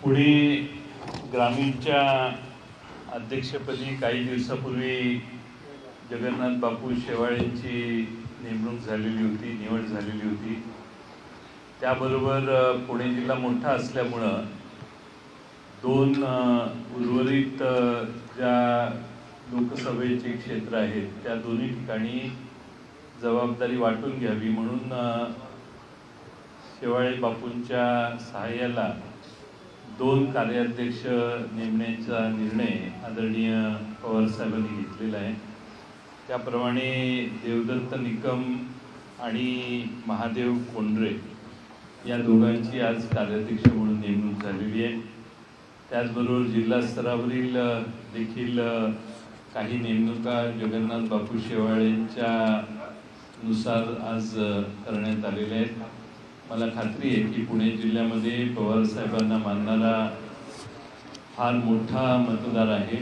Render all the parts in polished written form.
पुणे ग्रामीणच्या अध्यक्षपदी काही दिवसापूर्वी जगन्नाथ बापू शेवाळेंची नेमणूक झालेली होती, निवड झालेली होती. त्याबरोबर पुणे जिल्हा मोठा असल्यामुळं दोन उर्वरित ज्या लोकसभेचे क्षेत्र आहेत त्या दोन्ही ठिकाणी जबाबदारी वाटून घ्यावी म्हणून शेवाळे बापूंच्या सहाय्याला दोन कार्याध्यक्ष नेमण्याचा निर्णय आदरणीय पवारसाहेबांनी घेतलेला आहे. त्याप्रमाणे देवदत्त निकम आणि महादेव कोंडरे या दोघांची आज कार्याध्यक्ष म्हणून नेमणूक झालेली आहे. त्याचबरोबर जिल्हा स्तरावरील देखील काही नेमणुका जगन्नाथ बापू शेवाळेंच्या नुसार आज करण्यात आलेल्या आहेत. मला खात्री आहे की पुणे जिल्ह्यामध्ये पवारसाहेबांना मानणारा फार मोठा मतदार आहे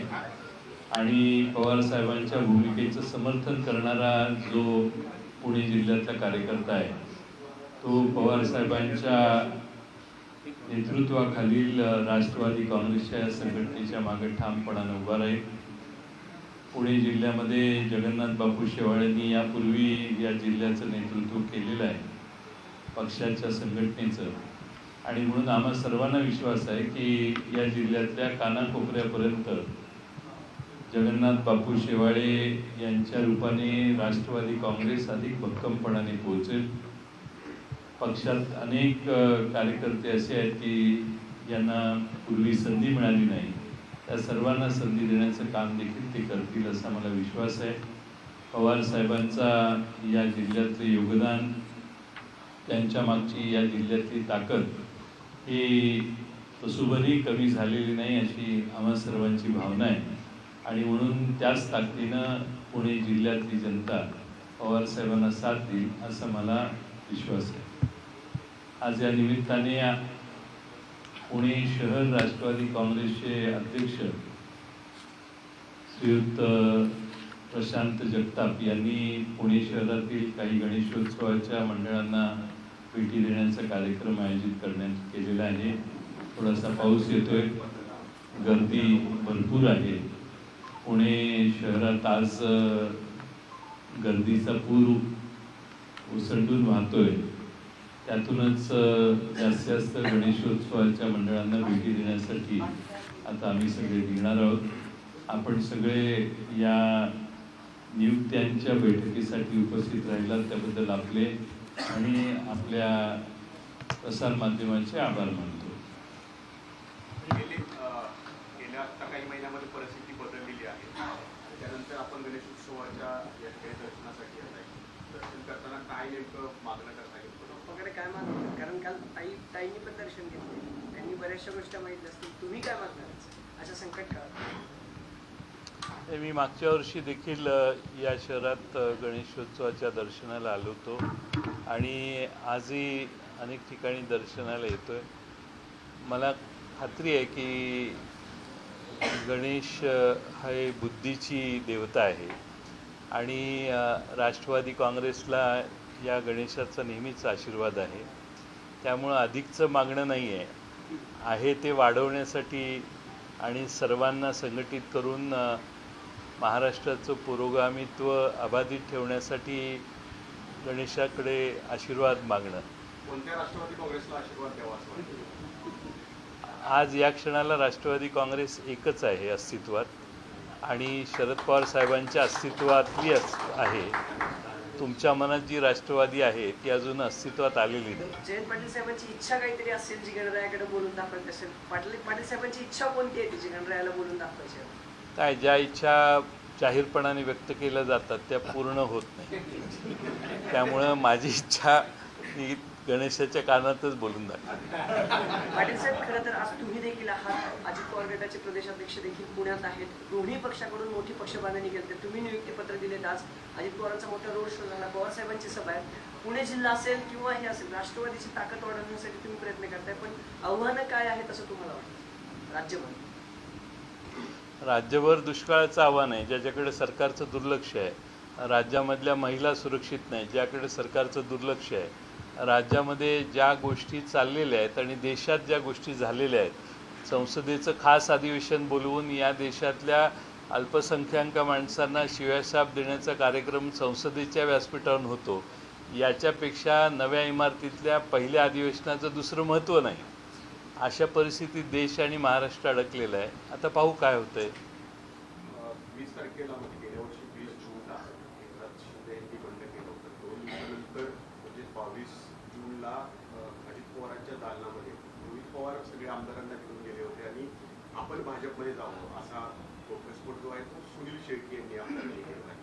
आणि पवारसाहेबांच्या भूमिकेचं समर्थन करणारा जो पुणे जिल्ह्यातला कार्यकर्ता आहे तो पवारसाहेबांच्या नेतृत्वाखालील राष्ट्रवादी काँग्रेसच्या संघटनेच्या मागे ठामपणाने उभा राहील. पुणे जिल्ह्यामध्ये जगन्नाथ बापू शेवाळेंनी यापूर्वी या जिल्ह्याचं नेतृत्व केलेलं आहे, पक्षाच्या संघटनेचं, आणि म्हणून आम्हा सर्वांना विश्वास आहे की या जिल्ह्यातल्या कानाकोपऱ्यापर्यंत जगन्नाथ बापू शेवाळे यांच्या रूपाने राष्ट्रवादी काँग्रेस अधिक भक्कमपणाने पोहोचेल. पक्षात अनेक कार्यकर्ते असे आहेत की यांना पूर्वी संधी मिळाली नाही, त्या सर्वांना संधी देण्याचं काम देखील ते करतील असा मला विश्वास आहे. पवारसाहेबांचा या जिल्ह्यातले योगदान, त्यांच्या मागची या जिल्ह्यातली ताकद ही कसुबरी कमी झालेली नाही अशी आम्हा सर्वांची भावना आहे आणि म्हणून त्याच ताकदीनं पुणे जिल्ह्यातली जनता पवारसाहेबांना साथ देईल असा मला विश्वास आहे. आज या निमित्ताने पुणे शहर राष्ट्रवादी काँग्रेसचे अध्यक्ष श्रीयुत प्रशांत जगताप यांनी पुणे शहरातील काही गणेशोत्सवाच्या मंडळांना भेटी देण्याचा कार्यक्रम आयोजित करण्यात केलेला आहे. थोडासा पाऊस येतोय, गर्दी भरपूर आहे. पुणे शहरात आज गर्दीचा पूर ओसंडून वाहतोय. त्यातूनच जास्तीत जास्त गणेशोत्सवाच्या मंडळांना भेटी देण्यासाठी आता आम्ही सगळे निघणार आहोत. आपण सगळे या नियुक्त्यांच्या बैठकीसाठी उपस्थित राहिलात त्याबद्दल आपले आणि आपल्या प्रसारमाध्यमांचे आभार मानतो. गेल्या काही महिन्यामध्ये परिस्थिती बदललेली आहे. त्यानंतर आपण गणेशोत्सवाच्या या दर्शनासाठी येत आहे. दर्शन करताना काय नेमकं मागणं करता येईल वगैरे काय मागणार? कारण काल ताईंनी पण दर्शन घेतले, त्यांनी बऱ्याचशा गोष्टी माहीत नसतील. तुम्ही काय मागणार अशा संकट काळात? मी मागच्या वर्षी देखील या शहरात गणेशोत्सवाच्या दर्शनाला आलो होतो आणि आजही अनेक ठिकाणी दर्शनाला येतोय. मला खात्री आहे की गणेश हे बुद्धीची देवता आहे आणि राष्ट्रवादी काँग्रेसला या गणेशाचा नेहमीच आशीर्वाद आहे. त्यामुळं अधिकचं मागणं नाही आहे ते वाढवण्यासाठी आणि सर्वांना संघटित करून महाराष्ट्राचं पुरोगामित्व अबाधित ठेवण्यासाठी गणेशाकडे आशीर्वाद मागणं. कोणत्या राष्ट्रवादी काँग्रेसला आशीर्वाद द्यावा असं वाटतं? आज या क्षणाला राष्ट्रवादी काँग्रेस एकच आहे अस्तित्वात आणि शरद पवार साहेबांच्या अस्तित्वातली आहे. तुमच्या मनात जी राष्ट्रवादी आहे ती अजून अस्तित्वात आलेली नाही. जयंत पाटील साहेबांची इच्छा काहीतरी असेल जी गणरायाकडे बोलून दाखवायची असेल. पाटील साहेबांची इच्छा कोणती आहे जी गणरायाला बोलून दाखवायची? काय ज्या इच्छा जाहीरपणाने व्यक्त केल्या जातात त्या पूर्ण होत नाही. त्यामुळं माझी इच्छा ही गणेशाच्या कानातच बोलून दाखवते. पाटील साहेब, खरं तर आज तुम्ही देखील आहात, अजित पवार गटाचे प्रदेशाध्यक्ष देखील पुण्यात आहेत. दोन्ही पक्षाकडून मोठी पक्षबांधणी केली. तुम्ही नियुक्तीपत्र दिलेत. आज अजित पवारांचा मोठा रोड शो झाला, पवार साहेबांची सभा आहे. पुणे जिल्हा असेल किंवा हे असेल, राष्ट्रवादीची ताकद वाढवण्यासाठी तुम्ही प्रयत्न करताय, पण आव्हानं काय आहेत असं तुम्हाला वाटतं? राज्यभर दुष्काळाचं आव्हान आहे, ज्याच्याकडे सरकारचं दुर्लक्ष आहे. राज्यामधल्या महिला सुरक्षित नाही, ज्याकडे सरकारचं दुर्लक्ष आहे. राज्यामध्ये ज्या गोष्टी चाललेल्या आहेत आणि देशात ज्या गोष्टी झालेल्या आहेत संसदेचं खास अधिवेशन बोलवून या देशातल्या अल्पसंख्याक माणसांना शिव्याशाप देण्याचा कार्यक्रम संसदेच्या व्यासपीठावरून होतो, याच्यापेक्षा नव्या इमारतीतल्या पहिल्या अधिवेशनाचं दुसरं महत्त्व नाही. अशा परिस्थितीत देश आणि महाराष्ट्र अडकलेला आहे. आता पाहू काय होतंय. 20 तारखेला म्हणजे गेल्या वर्षी 20 जूनला एकनाथ शिंदे यांनी बंद केलं होतं. 2 दिवसानंतर म्हणजे 22 जूनला अजित पवारांच्या दालनामध्ये रोहित पवार सगळे आमदारांना घेऊन गेले होते आणि आपण भाजपमध्ये जावं असा घोषस्फोट जो आहे तो सुनील शेळके यांनी आपल्याकडे केला आहे.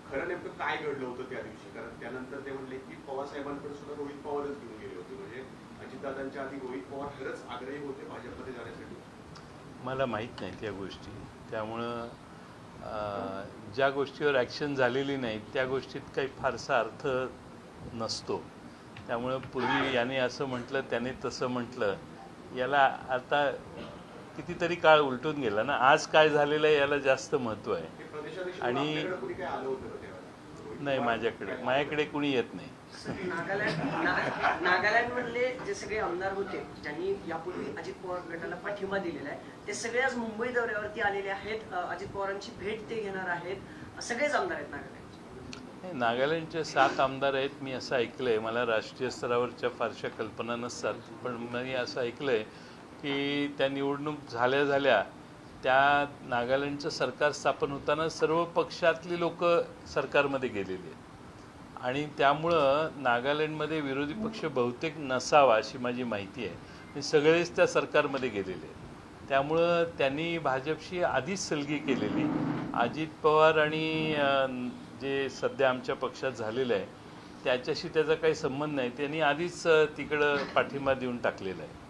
खरं नेमकं काय घडलं होतं त्या दिवशी, कारण त्यानंतर ते म्हणले की पवार साहेबांकडे सुद्धा रोहित पवारच घेऊन गेले होते. म्हणजे अजितदादांच्या आधी रोहित पवार खरंच आग्रही होते भाजपमध्ये जाण्यासाठी. मला माहीत नाही त्या गोष्टी, त्यामुळं ज्या गोष्टीवर ॲक्शन झालेली नाही त्या गोष्टीत काही फारसा अर्थ नसतो. त्यामुळं पूर्वी याने असं म्हटलं त्याने तसं म्हटलं, याला आता कितीतरी काळ उलटून गेला ना. आज काय झालेलं आहे याला जास्त महत्त्व आहे. आणि नाही, माझ्याकडे कुणी येत नाही. नागालँडमधले जे सगळे आमदार होते ज्यांनी यापूर्वी अजित पवार गटाला पाठिंबा दिलेला आहे, ते सगळे आज मुंबई दौऱ्यावरती आलेले आहेत. अजित पवारांची भेट ते घेणार आहेत. सगळेच आमदार आहेत नागालँडचे. नागालँडचे 7 आमदार आहेत मी असं ऐकलं आहे. मला राष्ट्रीय स्तरावरच्या फारशा कल्पना नसतात, पण मी असं ऐकलं आहे की त्या निवडणूक झाल्या त्या नागालँडचं सरकार स्थापन होताना सर्व पक्षातली लोक सरकारमध्ये गेलेली आहेत आणि त्यामुळं नागालँडमध्ये विरोधी पक्ष बहुतेक नसावा अशी माझी माहिती आहे. आणि सगळेच त्या सरकारमध्ये गेलेले आहेत. त्यामुळं त्यांनी भाजपशी आधीच सलगी केलेली. अजित पवार आणि जे सध्या आमच्या पक्षात झालेलं आहे त्याच्याशी त्याचा काही संबंध नाही. त्यांनी आधीच तिकडं पाठिंबा देऊन टाकलेला आहे.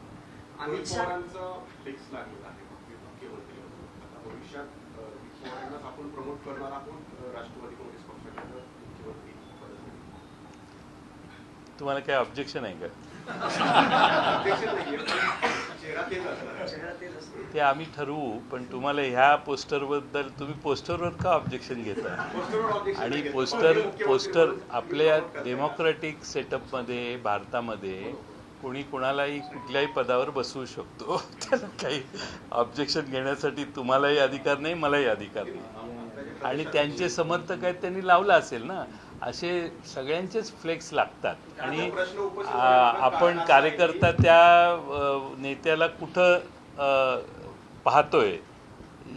अमित पवारांचं फिक्स लागलं आहे मुख्यमंत्री. आता भविष्यात पवारांनाच आपण प्रमोट करणार आहोत राष्ट्रवादी काँग्रेस पक्षाकडे मुख्यमंत्री पदासाठी. तुम्हाला काय ऑब्जेक्शन आहे का? ते आम्ही ठरवू, पण तुम्हाला ह्या पोस्टरबद्दल तुम्ही पोस्टरवर का ऑब्जेक्शन घेता? आणि पोस्टर आपल्या डेमोक्रॅटिक सेटअपमध्ये भारतामध्ये कोणी कोणालाही कुठल्याही पदावर बसवू शकतो. त्याला काही ऑब्जेक्शन घेण्यासाठी तुम्हालाही अधिकार नाही, मलाही अधिकार नाही. आणि त्यांचे समर्थक आहेत त्यांनी लावला असेल ना. असे सगळ्यांचेच फ्लेक्स लागतात आणि आपण कार्यकर्ता त्या नेत्याला कुठं पाहतोय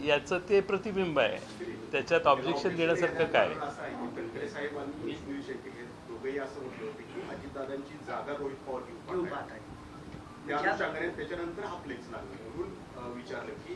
याचं ते प्रतिबिंब आहे. त्याच्यात ऑब्जेक्शन घेण्यासारखं काय? अजितदादांची जागा रोहित पवार घेऊन त्याच्यानंतर हा फ्लेक्स लागला म्हणून विचारलं की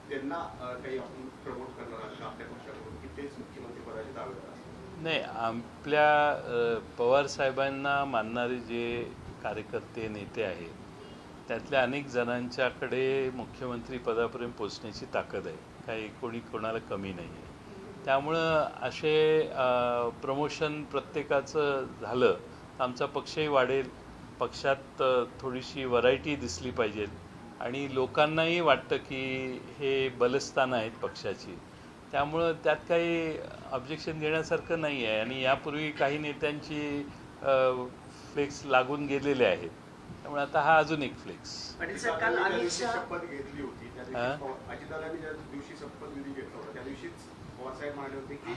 त्यांना काही आपण प्रमोट करणार आहात का आपल्या पक्षाकडून की तेच मुख्यमंत्री पदाचे दावेदार असतात? नाही, आपल्या पवार साहेबांना मानणारे जे कार्यकर्ते नेते आहेत त्यातल्या अनेक जणांच्याकडे मुख्यमंत्री पदापर्यंत पोचण्याची ताकद आहे. काही कोणी कोणाला कमी नाही आहे. त्यामुळं असे प्रमोशन प्रत्येकाचं झालं तर आमचा पक्षही वाढेल. पक्षात थोडीशी व्हरायटी दिसली पाहिजेत आणि लोकांनाही वाटतं की हे बलस्थान आहेत पक्षाची. त्यामुळं त्यात काही ऑब्जेक्शन घेण्यासारखं नाही आहे. आणि यापूर्वी काही नेत्यांची फ्लेक्स लागून गेलेले आहेत. त्यामुळे आता हा अजून एक फ्लेक्स. शपथ घेतली होती त्या दिवशी अजितदादांनी ज्या दिवशी शपथविधी घेतला होता त्या दिवशीच पवारसाहेब म्हणाले होते की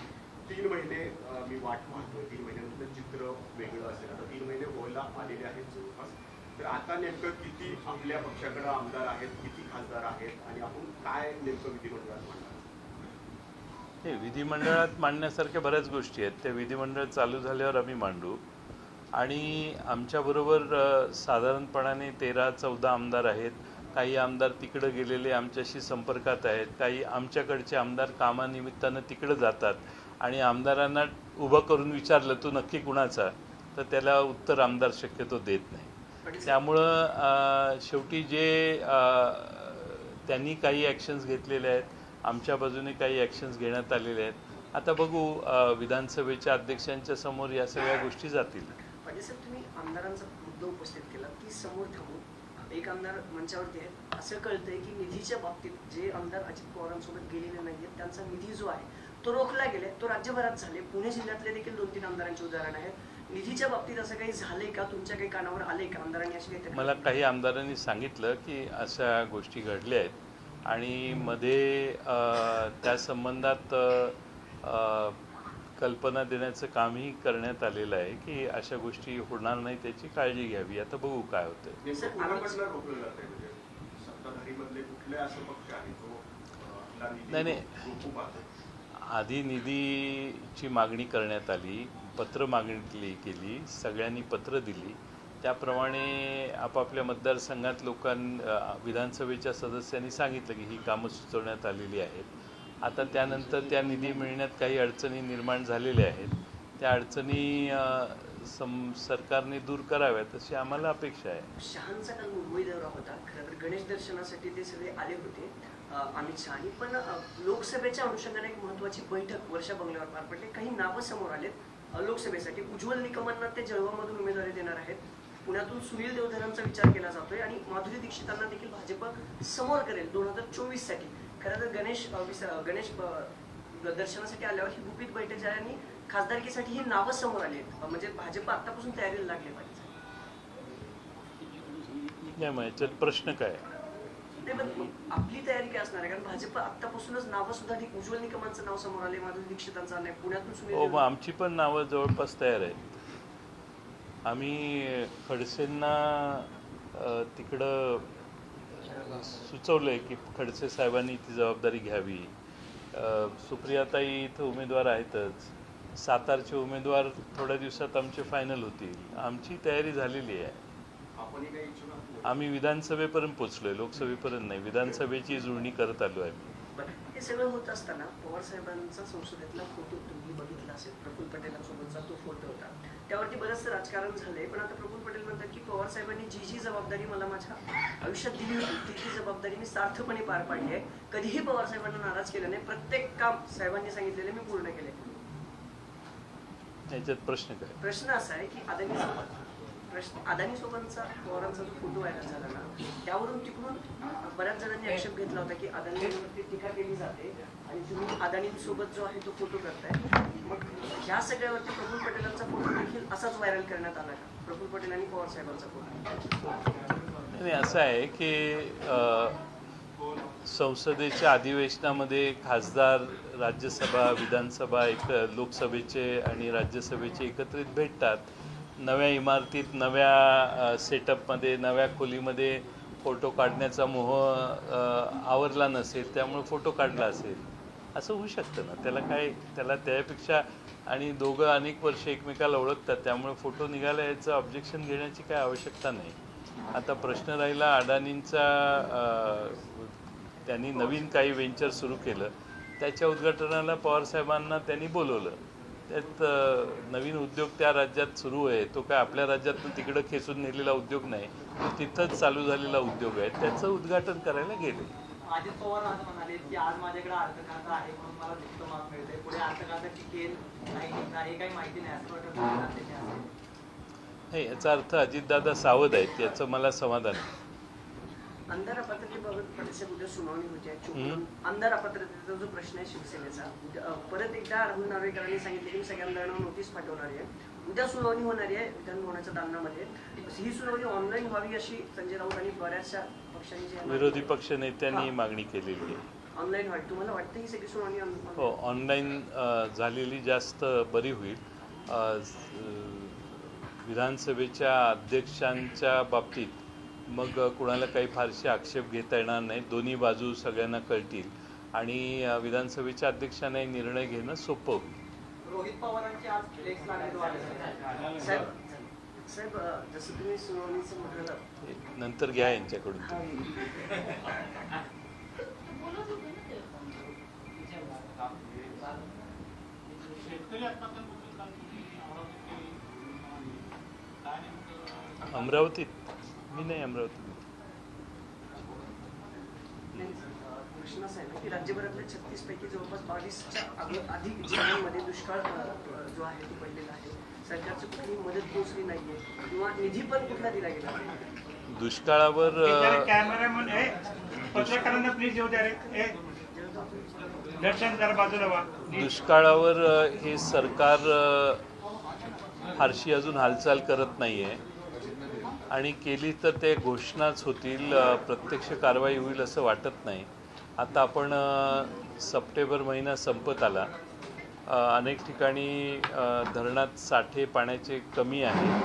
3 महिने मी वाट पाहतोय, 3 महिन्यानंतर चित्र वेगळं असेल. आता 3 महिने व्हायला आलेले आहेत जवळपास. तर आता नेमकं किती आपल्या पक्षाकडे आमदार आहेत, किती खासदार आहेत आणि आपण काय नेमकं विधिमंडळात मांडणार? हे विधिमंडळात मांडण्यासारख्या बऱ्याच गोष्टी आहेत. त्या विधिमंडळ चालू झाल्यावर आम्ही मांडू. आणि आमच्याबरोबर साधारणपणाने 13-14 आमदार आहेत. काही आमदार तिकडं गेलेले आमच्याशी संपर्कात आहेत. काही आमच्याकडचे आमदार कामानिमित्तानं तिकडं जातात आणि आमदारांना उभं करून विचारलं तू नक्की कुणाचा, तर त्याला उत्तर आमदार शक्यतो देत नाही. त्यामुळं शेवटी जे त्यांनी काही ॲक्शन्स घेतलेले आहेत, आमच्या बाजूने काही ॲक्शन्स घेण्यात आलेले आहेत. आता बघू, विधानसभेच्या अध्यक्षांच्या समोर या सगळ्या गोष्टी जातील. पाटील साहेब, तुम्ही आमदारांचा मुद्दा उपस्थित केला की समोर थांबून एक आमदार मंचावरती आहेत. असं कळतंय की निधीच्या बाबतीत जे आमदार अजित पवारांसोबत गेलेले नाहीत त्यांचा निधी जो आहे तो रोखला गेलाय. तो राज्यभरात झाले. पुणे जिल्ह्यातले देखील 2-3 आमदारांचे उदाहरण आहे. निधीच्या बाबतीत असं काही झालंय का? तुमच्या काही कानावर आलंय का? आमदारांनी अशी काही तक्रार? मला काही आमदारांनी सांगितलं की अशा गोष्टी घडल्या आहेत आणि मध्ये त्या संबंधात कल्पना देण्याचं कामही करण्यात आलेलं आहे की अशा गोष्टी होणार नाही त्याची काळजी घ्यावी. आता बघू काय होतं. नेमकं कोणाकडनं रोखलं जातंय? म्हणजे सत्ताधारीमधले कुठले असे पक्ष आहेत जो आपला निधी नाही. रोखू पाहतो? आधी निधीची मागणी करण्यात आली, पत्र मागणी केली, सगळ्यांनी पत्र दिली. त्याप्रमाणे आपापल्या मतदारसंघात विधानसभेच्या सदस्यांनी सांगितलं की ही कामं सुचवण्यात आलेली आहेत. आता त्यानंतर त्या निधी मिळण्यात काही अडचणी निर्माण झालेल्या आहेत. त्या अडचणी सरकारने दूर कराव्यात अशी आम्हाला अपेक्षा आहे. शहांचा काल मुंबई दौरा होता. खरं तर गणेश दर्शनासाठी ते सगळे आले होते, अमित शहानी. पण लोकसभेच्या अनुषंगाने एक महत्त्वाची बैठक वर्षा बंगल्यावर पार पडली. काही नावं समोर आलेत लोकसभेसाठी. उज्ज्वल निकमांना ते जळगावमधून उमेदवारी देणार आहेत. पुण्यातून सुनील देवधरांचा विचार केला जातोय आणि माधुरी दीक्षितांना देखील भाजप समोर करेल 2024 साठी. खरं तर गणेश दर्शनासाठी आल्यावर ही गुपित बैठक झाली आणि खासदारकीसाठी ही नावं समोर आली आहेत. म्हणजे भाजप आतापासून तयारीला लागले पाहिजे. त्यामुळे याच्यात प्रश्न काय? नाही, पण आपली तयारी काय असणार आहे? कारण भाजप आतापासूनच नावं सुद्धा ठीक. उज्ज्वल निकमांचं नाव समोर आले, माधुरी दीक्षितांचं आलंय, पुण्यातून सुनील हो, मग आमची पण नावं जवळपास तयार आहेत. आम्ही खडसेंना तिकडं सुचवलं आहे की खडसे साहेबांनी ती जबाबदारी घ्यावी. सुप्रियाताई इथं उमेदवार आहेतच. सातारचे उमेदवार थोड्या दिवसात आमचे फायनल होतील. आमची तयारी झालेली आहे. आपणही काही इच्छुक आहात? आम्ही विधानसभेपर्यंत पोचलोय, लोकसभेपर्यंत नाही. विधानसभेची जुळणी करत आलो आहे. बरं, हे सगळं होत असताना पवार साहेबांचा संसदेतला फोटो तुम्ही बघितला असेल. प्रफुल्ल पटेलांसोबतचा तो फोटो होता. त्यावरती बरंचसं राजकारण झालंय. पण आता प्रफुल्ल पटेल म्हणतात की पवार साहेबांनी जी जी जबाबदारी मला माझ्या आयुष्यात दिली होती ती जबाबदारी मी सार्थपणे पार पाडली आहे. कधीही पवार साहेबांना नाराज केलं नाही. प्रत्येक काम साहेबांनी सांगितलेलं मी पूर्ण केले. याच्यात प्रश्न काय? प्रश्न असा आहे की अदानी सोबतचा पवारांचा जो फोटो व्हायरल झाला ना, त्यावरून तिकडून बऱ्याच जणांनी आक्षेप घेतला होता की अदानीवरती टीका केली जाते आणि तुम्ही अदानीसोबत जो आहे तो फोटो करताय. मग ह्या सगळ्यावरती प्रफुल्ल पटेलांचा फोटो देखील असाच व्हायरल करण्यात आला का? प्रफुल्ल पटेल आणि पवार साहेबांचा फोटो. नाही, असं आहे की संसदेच्या अधिवेशनामध्ये खासदार राज्यसभा विधानसभा लोकसभेचे आणि राज्यसभेचे एकत्रित भेटतात. नव्या इमारतीत नव्या सेटअपमध्ये नव्या खोलीमध्ये फोटो काढण्याचा मोह आवरला नसेल, त्यामुळे फोटो काढला असेल. असं होऊ शकतं ना. त्याला त्यापेक्षा आणि दोघं अनेक वर्ष एकमेकाला ओळखतात, त्यामुळे फोटो निघाला याचं ऑब्जेक्शन घेण्याची काय आवश्यकता नाही. आता प्रश्न राहिला अडाणींचा. त्यांनी नवीन काही व्हेंचर सुरू केलं, त्याच्या उद्घाटनाला पवारसाहेबांना त्यांनी बोलवलं. त्यात नवीन उद्योग त्या राज्यात सुरू आहे. तो काय आपल्या राज्यातून तिकडं खेचून नेलेला उद्योग नाही, तो तिथंच चालू झालेला उद्योग आहे. त्याचं उद्घाटन करायला गेले. अजित पवार आज म्हणाले की आज माझ्याकडे अर्थखाता आहे म्हणून मला दुःख माफ मिळते. पुढे अर्थखाता टिकेल नाही टिकणार हे काही माहिती नाही असं वाटतं. नाही, याचा अर्थ अजितदादा सावध आहेत याचं मला समाधान आहे. अंधार अपात्रतेबाबत उद्या सुनावणी होते. अंधार अपात्रतेचा जो प्रश्न आहे शिवसेनेचा, परत एकदा राहुल नार्वेकरांनी सांगितले की सगळ्या आमदारांना नोटीस पाठवणार आहे. उद्या सुनावणी होणारी आहे विधान भवनाच्या दालनामध्ये. ही सुनावणी ऑनलाईन व्हावी अशी संजय राऊत आणि बऱ्याचशा पक्षांनी विरोधी पक्ष नेत्यांनी मागणी केलेली आहे. ऑनलाईन व्हावी. तुम्हाला वाटतं ही सगळी सुनावणी हो, ऑनलाईन झालेली जास्त बरी होईल. विधानसभेच्या अध्यक्षांच्या बाबतीत मग कुणाला काही फारसे आक्षेप घेता येणार नाही. दोन्ही बाजू सगळ्यांना कळतील आणि विधानसभेच्या अध्यक्षांनाही निर्णय घेणं सोपं होईल. रोहित पवारांची आज फ्लेक्स लागले. साहेब, जसं तुम्ही सुनावणीचं म्हटलं नंतर घ्या यांच्याकडून. अमरावतीत मी नाही. अमरावतीत प्रश्न असा आहे की राज्यभरातल्या 36 पैकी जवळपास 22च्या अधिक जिल्ह्यांमध्ये दुष्काळ जो आहे तो पडलेला आहे. सरकारची कुठली मदत पोहोचली नाहीये किंवा निधी पण कुठला दिला गेला नाही. दुष्काळावर पत्रकारांना प्लीज येऊ द्या रे. दर्शन जरा बाजूला व्हा. दुष्काळावर हे सरकार फारशी अजून हालचाल करत नाही आहे आणि केली तर ते घोषणाच होतील, प्रत्यक्ष कारवाई होईल असं वाटत नाही. आता आपण सप्टेंबर महिना संपत आला. अनेक ठिकाणी धरणात साठे पाण्याचे कमी आहे.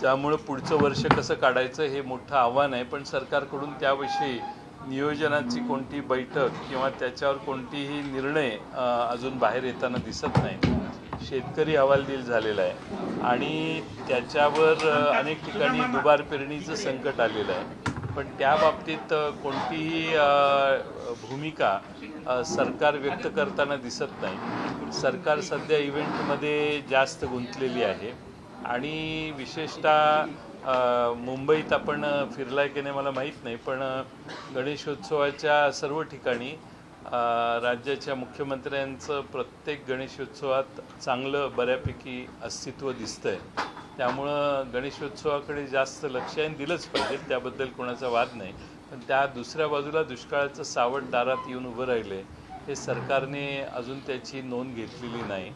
त्यामुळं पुढचं वर्ष कसं काढायचं हे मोठं आव्हान आहे. पण सरकारकडून त्याविषयी नियोजनाची कोणती बैठक किंवा त्याच्यावर कोणतीही निर्णय अजून बाहेर येताना दिसत नाही. शेतकरी हवालदिल झालेला आहे आणि त्याच्यावर अनेक ठिकाणी दुबार पेरणीचं संकट आलेलं आहे. पण त्या बाबतीत कोणतीही भूमिका सरकार व्यक्त करताना दिसत नाही. सरकार सध्या इव्हेंटमध्ये जास्त गुंतलेली आहे आणि विशेषतः मुंबईत आपण फिरलाय की नाही मला माहीत नाही, पण गणेशोत्सवाच्या सर्व ठिकाणी राज्याच्या मुख्यमंत्र्यांचं प्रत्येक गणेशोत्सवात चांगलं बऱ्यापैकी अस्तित्व दिसतंय. त्यामुळं गणेशोत्सवाकडे जास्त लक्ष दिलंच पाहिजे, त्याबद्दल कोणाचा वाद नाही. पण त्या दुसऱ्या बाजूला दुष्काळाचं सावट दारात येऊन उभं राहिलं हे सरकारने अजून त्याची नोंद घेतलेली नाही.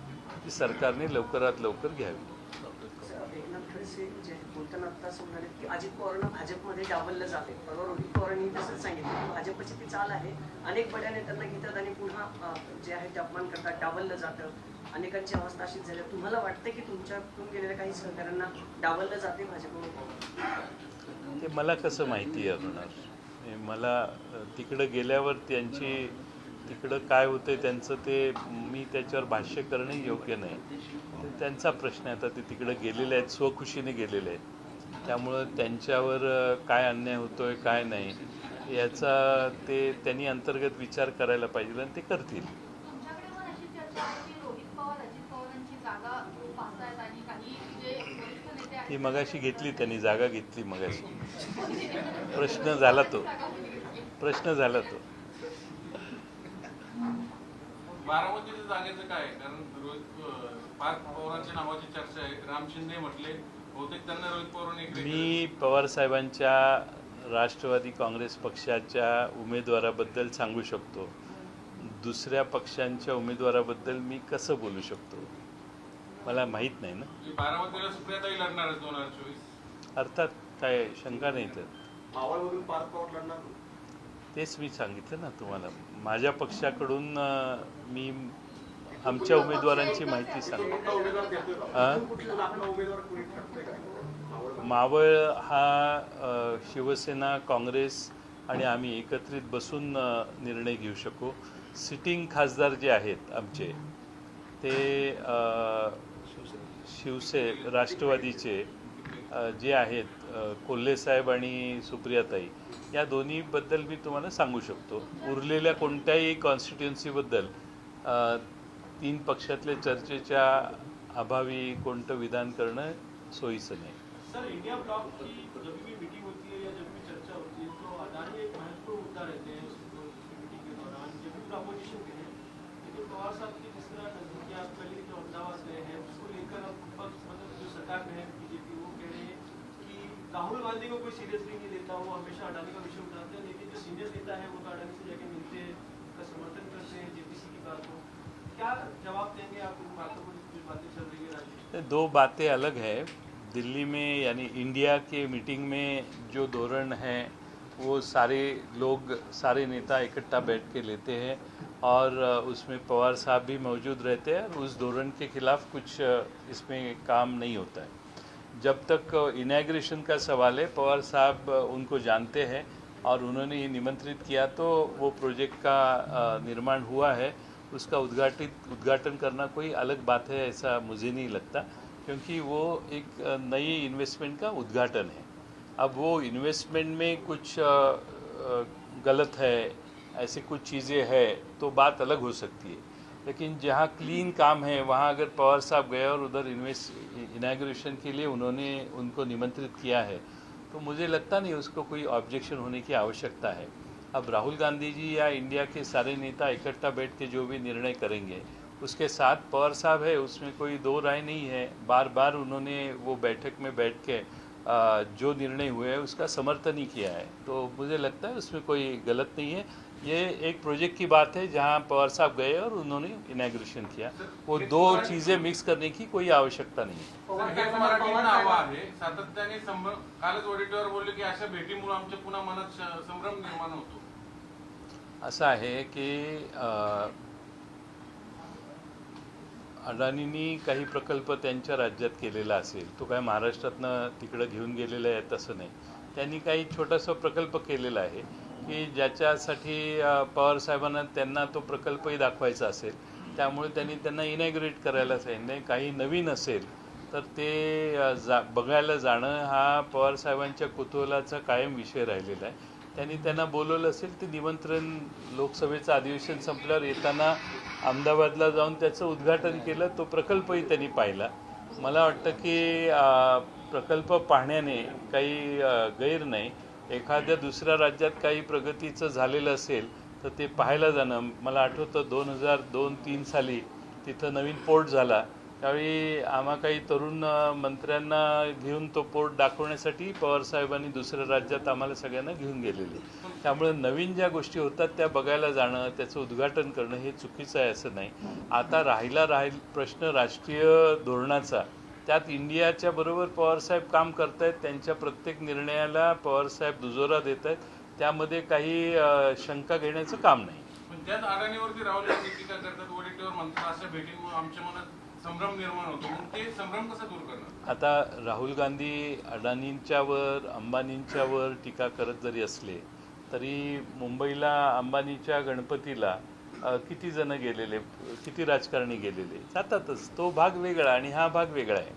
ती सरकारने लवकरात लवकर घ्यावी. एकनाथ खडसे जे बोलताना आता असं म्हणाले की अजित पवारांना भाजपमध्ये डावललं जाते. बरोबर, रोहित पवारांनी तसंच सांगितलं. भाजपची ती चाल आहे. अनेक बड्या नेत्यांना घेतात आणि पुन्हा जे आहे ते अपमान करतात, डावललं जातं. अनेकांची अवस्था अशीच झाली. तुम्हाला वाटतं की तुमच्याकडून गेलेल्या काही सहकाऱ्यांना डावललं जाते भाजपमध्ये? ते मला कसं माहिती आहे मला तिकडं गेल्यावर त्यांची तिकडं काय होतं त्यांचं ते मी त्याच्यावर भाष्य करणं योग्य नाही. ते त्यांचा प्रश्न आहे. आता ते तिकडं गेलेले आहेत, स्वखुशीने गेलेले आहेत. त्यामुळं त्यांच्यावर काय अन्याय होतो आहे काय नाही याचा ते त्यांनी अंतर्गत विचार करायला पाहिजे आणि ते करतील. ती मगाशी घेतली, त्यांनी जागा घेतली मगाशी. प्रश्न झाला तो. बारामतीच्या जागेचं काय? कारण पार्थ पवारांच्या नावाची चर्चा आहे. राम शिंदे म्हटले बहुतेक त्यांना रोहित पवारांनी. मी पवार साहेबांच्या राष्ट्रवादी काँग्रेस पक्षाच्या उमेदवाराबद्दल सांगू शकतो. दुसऱ्या पक्षांच्या उमेदवाराबद्दल मी कसं बोलू शकतो? मला माहीत नाही ना. बारामतीला सुप्रियाताई लढणार 2024. अर्थात काय शंका नाही तर. मावळवरून पार्थ पवार लढणार. तेच मी सांगितलं ना तुम्हाला. माझ्या पक्षाकडून मी आमच्या उमेदवारांची माहिती सांगतो. मावळ हा शिवसेना, काँग्रेस आणि आम्ही एकत्रित बसून निर्णय घेऊ शकू. सिटिंग खासदार जे आहेत आमचे ते राष्ट्रवादीचे जे आहेत कोल्हे साहेब आणि सुप्रियाताई, या दोन्हीबद्दल मी तुम्हाला सांगू शकतो. उरलेल्या कोणत्याही कॉन्स्टिट्युन्सीबद्दल तीन पक्षातल्या चर्चेच्या अभावी कोणतं विधान करणं सोयीचं नाही. सर, इंडिया ब्लॉक की जब भी मीटिंग होती है या जब भी चर्चा होती है तो अदानी एक महत्वपूर्ण मुद्दा रहते हैं उस मीटिंग के दौरान, जब भी अपोजिशन के हैं. लेकिन पवार साहब की जिस तरह नजदीकी आप पहले जो अहमदाबाद गए हैं उसको लेकर अब मतलब जो सरकार में है बीजेपी, वो कह रही है कि राहुल गांधी को कोई सीरियसली नहीं लेता, वो हमेशा अडानी का विषय उठाते हैं. लेकिन जो सीनियर नेता है वो तो अडानी से जाके मिलते हैं, उसका समर्थन करते हैं जेपीसी की बात को. क्या जवाब देंगे आप इन बातों को, कुछ बातें चल रही है राज्य? दो बातें अलग है. दिल्ली में यानी इंडिया के मीटिंग में जो धोरण है वो सारे लोग, सारे नेता इकट्ठा बैठ के लेते हैं और उसमें पवार साहब भी मौजूद रहते हैं और उस धोरण के खिलाफ कुछ इसमें काम नहीं होता है. जब तक इनॉग्रेशन का सवाल है, पवार साहब उनको जानते हैं और उन्होंने ये निमंत्रित किया तो वो प्रोजेक्ट का निर्माण हुआ है. उसका उद्घाटन करना कोई अलग बात है ऐसा मुझे नहीं लगता, क्योंकि वो एक नई इन्वेस्टमेंट का उद्घाटन है. अब वो इन्वेस्टमेंट में कुछ गलत है, ऐसे कुछ चीज़ें हैं तो बात अलग हो सकती है. लेकिन जहाँ क्लीन काम है वहाँ अगर पवार साहब गए और उधर इनॉग्रेशन के लिए उन्होंने उनको निमंत्रित किया है तो मुझे लगता नहीं उसको कोई ऑब्जेक्शन होने की आवश्यकता है. अब राहुल गांधी जी या इंडिया के सारे नेता इकट्ठा बैठ के जो भी निर्णय करेंगे उसके साथ पवार साहब है, उसमें कोई दो राय नहीं है. बार बार उन्होंने वो बैठक में बैठ के जो निर्णय हुए हैं उसका समर्थन ही किया है। तो मुझे लगता है उसमें कोई गलत नहीं है। ये एक प्रोजेक्ट की बात है जहां पवार साहब गए और उन्होंने इनॉग्रेशन किया। वो दो चीज़ें मिक्स करने की कोई आवश्यकता नाही है। हेच मराठींना हवं आहे सातत्याने कालच वडेट्टीवार बोलले की अशा भेटीमुळे आमच्या पुन्हा मनात संभ्रम निर्माण होतो। असं आहे की अडाणींनी काही प्रकल्प त्यांच्या राज्यात केलेला असेल, तो काय महाराष्ट्रातनं तिकडं घेऊन गेलेला आहे तसं नाही। त्यांनी काही छोटासा प्रकल्प केलेला आहे की ज्याच्यासाठी पवार साहेबांना त्यांना तो प्रकल्पही दाखवायचा असेल, त्यामुळे त्यांना इनॅग्रेट करायला सांगितलं। काही नवीन असेल तर ते बघायला जाणं हा पवार साहेबांच्या कुतूहलाचा कायम विषय राहिलेला आहे। त्यांना बोलवलं असेल ते निमंत्रण लोकसभेचं अधिवेशन संपल्यावर येताना अहमदाबादला जाऊन त्याचं उद्घाटन केलं, तो प्रकल्पही त्यांनी पाहिला। मला वाटतं की प्रकल्प पाहण्याने काही गैर नाही। एखाद्या दुसऱ्या राज्यात काही प्रगतीचं झालेलं असेल तर ते पाहायला जाणं। मला आठवतं 2002-3 साली तिथं नवीन पोर्ट झाला, त्यावेळी आम्हा काही तरुण मंत्र्यांना घेऊन तो पोर्ट दाखवण्यासाठी पवार साहेबांनी दुसऱ्या राज्यात आम्हाला सगळ्यांना घेऊन गेलेले। त्यामुळे नवीन ज्या गोष्टी होतात त्या बघायला जाणं, त्याचं उद्घाटन करणं हे चुकीचं आहे असं नाही। आता राहिला प्रश्न राष्ट्रीय धोरणाचा, त्यात इंडियाच्या बरोबर पवारसाहेब काम करत आहेत। त्यांच्या प्रत्येक निर्णयाला पवारसाहेब दुजोरा देत आहेत, त्यामध्ये काही शंका घेण्याचं काम नाही। पण त्यात अडाणीवरती राहुल गांधी टीका करतात, वडेट्टीवार म्हणतात अशा भेटीमुळे आमच्या मनात संभ्रम निर्माण होतो, मग ते संभ्रम कसा दूर करणार? आता राहुल गांधी अडाणींच्यावर अंबानींच्यावर टीका करत जरी असले तरी मुंबईला अंबानीच्या गणपतीला किती जण गेलेले, किती राजकारणी गेलेले जातातच। तो भाग वेगळा आणि हा भाग वेगळा आहे।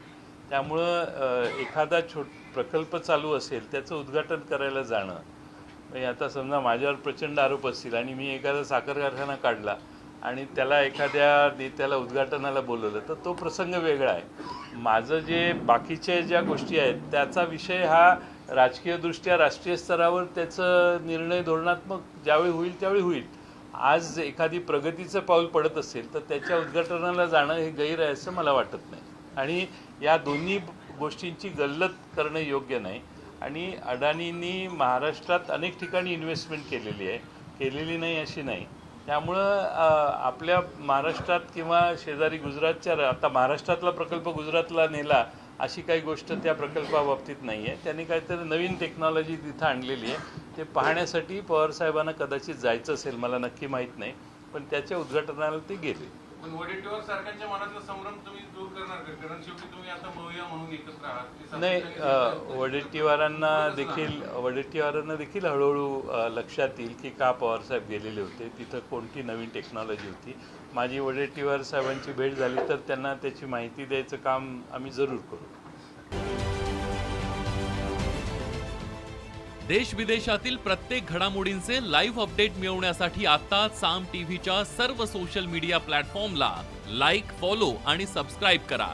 त्यामुळं एखादा प्रकल्प चालू असेल त्याचं उद्घाटन करायला जाणं, म्हणजे आता समजा माझ्यावर प्रचंड आरोप असतील आणि मी एखादा साखर कारखाना काढला आणि त्याला एखाद्या नेत्याला उद्घाटनाला बोलवलं तर तो प्रसंग वेगळा आहे। माझं जे बाकीचे ज्या गोष्टी आहेत त्याचा विषय हा राजकीयदृष्ट्या राष्ट्रीय स्तरावर त्याचं निर्णय धोरणात्मक ज्यावेळी होईल त्यावेळी होईल। आज एखादी प्रगतीचं पाऊल पडत असेल तर त्याच्या उद्घाटनाला जाणं हे गैर आहे असं मला वाटत नाही। आणि या दोन्ही गोष्टींची गल्लत करणं योग्य नाही। आणि अडाणींनी महाराष्ट्रात अनेक ठिकाणी इन्व्हेस्टमेंट केलेली नाही अशी नाही। त्यामुळं आपल्या महाराष्ट्रात किंवा शेजारी गुजरातच्या, आता महाराष्ट्रातला प्रकल्प गुजरातला नेला अशी काही गोष्ट त्या प्रकल्पाबाबतीत नाही आहे। त्यांनी काहीतरी नवीन टेक्नॉलॉजी तिथं आणलेली आहे, ते पाहण्यासाठी पवारसाहेबांना कदाचित जायचं असेल, मला नक्की माहीत नाही, पण त्याच्या उद्घाटनाला ते गेले। पण वडेट्टीवार सारख्यांच्या मनातला संभ्रम तुम्ही दूर करणार का? कारण शेवटी तुम्ही आता मौया म्हणून एकत्र आहात। नाही, वडेट्टीवारांना देखील हळूहळू लक्षात येईल की का पवारसाहेब गेलेले होते, तिथं कोणती नवीन टेक्नॉलॉजी होती। माझी वडेट्टीवार साहेबांची भेट झाली तर त्यांना त्याची माहिती द्यायचं काम आम्ही जरूर करू। देश विदेशातील प्रत्येक घडामोडींचे लाईव्ह अपडेट मिळवण्यासाठी आता साम टीव्हीच्या सर्व सोशल मीडिया प्लॅटफॉर्मला लाईक, फॉलो आणि सबस्क्राईब करा।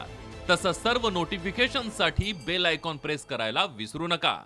तसंच सर्व नोटिफिकेशनसाठी बेल आयकॉन प्रेस करायला विसरू नका।